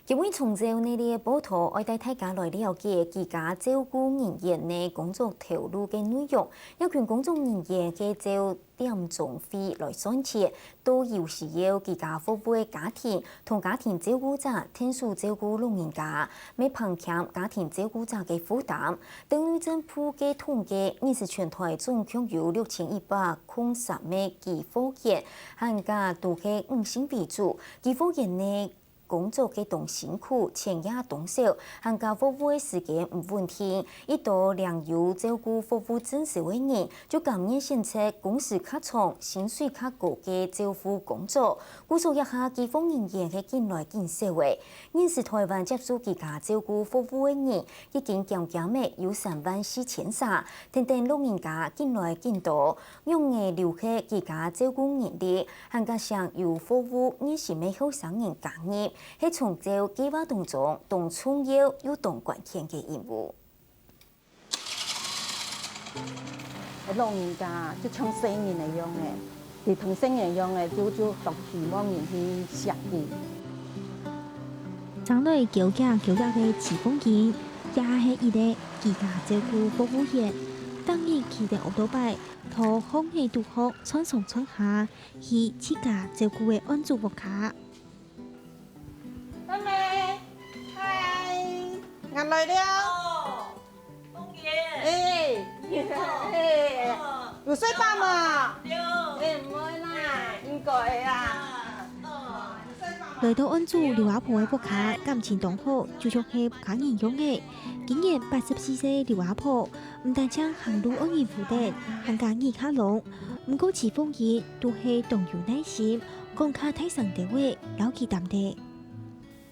因為從照呢啲報道，愛帶大家來了解自家照顧人員嘅工作投入嘅內容。有權工作人員嘅照點總費來算錢，都有時要自家服務嘅家庭同家庭照顧者天數照顧老人家，未減輕家庭照顧者嘅負擔。等於政府嘅統計，現時全台總共有6103名寄貨員，涵蓋都係五星為主，寄貨員呢。工作嘅動辛苦，錢也動少，涵蓋服務嘅時間唔穩定，一到良有照顧服務真實嘅人，就甘願選擇工時較長、薪水較高嘅照顧工作。估算一下，寄貨人員係進來減少嘅。現時台灣接受自家照顧服務嘅人已經漸漸有34000，等等老人家進來更多，用嘅留喺自家照顧人力，涵蓋上有服務20名後生人加入。係從照計劃當中，同重要又同關鍵嘅任務。老人家就像成人一樣嘅，佢同成人一樣嘅，就獨期望人去設計。將來叫價嘅持份人，也係一個自家照顧服務員，當然佢哋學到擺，同空氣都好，穿上穿下，去自家照顧嘅安住屋卡。俺來了。哦，東爺。有睡飽嘛？有。唔會啦，應該啊。來到安住劉阿婆嘅屋卡，感情當好，就像係不可人用嘅。今年84歲劉阿婆，唔但將行路安然負擔，還加耳卡聾，唔過持份人都係動有耐心，講卡睇上地位，了解淡地。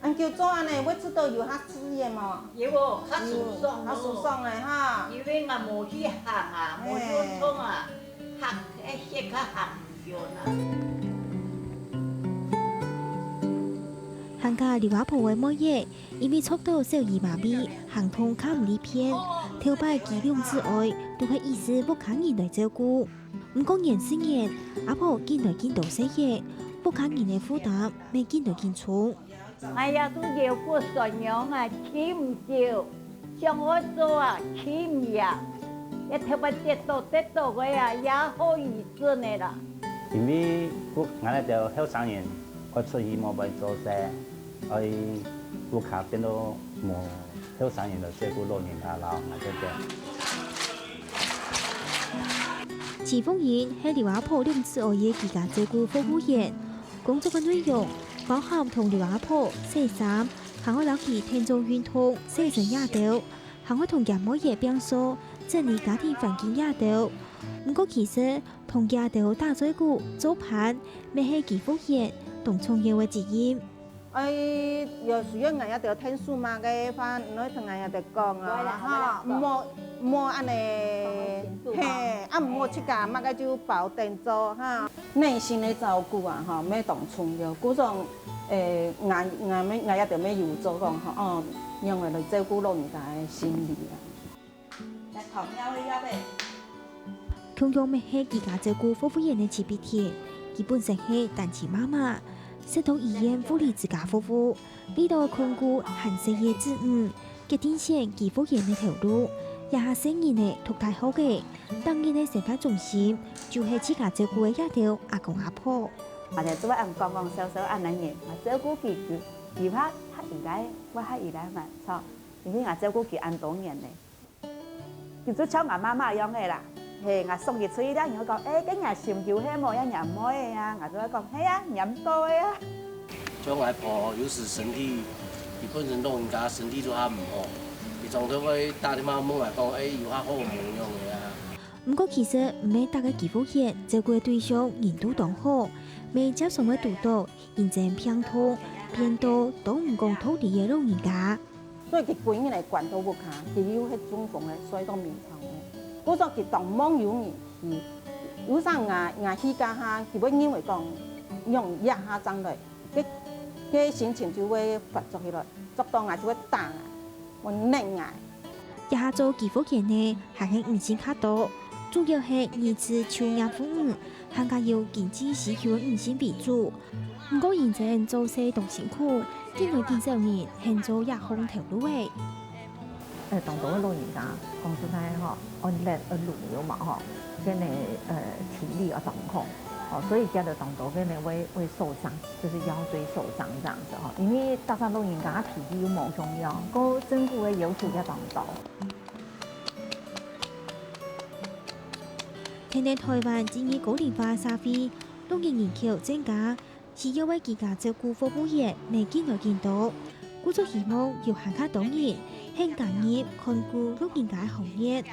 俺叫做安尼，我知道有哈事業嘛。有哦，較舒爽較舒爽嘅哈。因為我無去行啊，無運動啊，行迄個行唔完啊。行家劉阿婆嘅每日，因為速度小兒麻痹，行通較唔利偏，頭擺機量之外，都係意思不肯人來照顧。唔講年輕人，阿婆見來見到細嘢，不肯人嘅負擔，未見來見重。哎呀，都要過信仰啊，起唔少，像我做啊，起唔入，一頭髮跌到嘅呀，也好意思呢啦。因為我哋就後生人，我出去冇辦法做事，我屋企變到冇後生人就照顧老人家啦，持份人係劉阿婆2之外嘅自家照顧服務員，工作嘅內容。包含同劉阿婆洗衫，還會了解天做運動、洗身也到，還會同爺母爺變數，整理家庭環境也到。不過其實同爺到打嘴鼓、做盤，未係寄貨員同重要嘅職業。有時候我要聽數碼嘅話，我同我要講啊，哈，唔好安尼，嘿，啊唔好出家，乜個就包定做哈，內心嘅照顧啊，哈，咩當重要，嗰種我要點咩要做講哈，哦，用嚟照顧老人家嘅心理啊。同樣嘅要咩？同樣未係自家照顧服務員嘅持別田，基本上係單親媽媽。接到醫院護理自家服務，呢度控股行事業之決定選寄貨員嘅條路，也係成人嘅讀大好嘅。當然嘅生活重心就係自家照顧嘅一條阿公阿婆。我哋做按講少按兩年，我照顧佢，而家黑而家，我黑而家嘛，錯，因為我照顧佢按多年咧，佢都像我媽媽一樣嘅啦。係，我送佢出去啦，然後講，今日上橋係冇一飲妹啊，我就講，係啊，飲多啊。像外婆有時身體，佢本身老人家身體都較唔好，佢仲都會打電話問我講，有較好唔用嘅啊。不過其實唔係大家寄貨員照顧嘅對象人都當好，未接送嘅督導，認真偏痛，偏多都唔講土地嘅老人家。所以佢本人嚟管到屋企，佢要係中風嘅，所以都面頭。嗰種佢當網有人去，有啥牙去家下，佢會認為講用一下爭來，佢心情就會發作起來，作到牙就會打牙，會擰牙。一下做寄貨員呢，係喺5星卡多，主要係兒子抽牙服務，還加要經濟需求5星為主。不過現在做事動辛苦，今年見少年現做也空條路嘅。當到嘅老人家講真係嗬，按力路了嘛嗬，跟你體力啊狀況，哦，所以家的當到嘅呢會受傷，就是腰椎受傷這樣子嗬。因為大家老人家體力又冇重要，個政府嘅要求也當到。聽聽台灣建議高齡化社會，老年人口增加，需要為自家照顧服務業嚟見來見到，故作希望要行卡多年。興家業看顧老人家行業，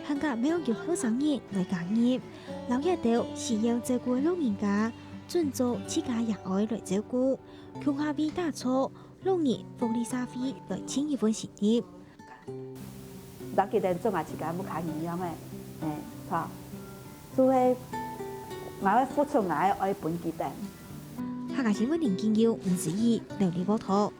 行家沒有要後生人來家業，老一輩需要照顧老人家，盡做自家也愛來照顧，強下為打造老年福利社會來簽一份事業。咱記得做下自家不卡營養嘅，錯，所以我會付出我愛本記得。客家新聞連見要吳子怡、劉麗波圖。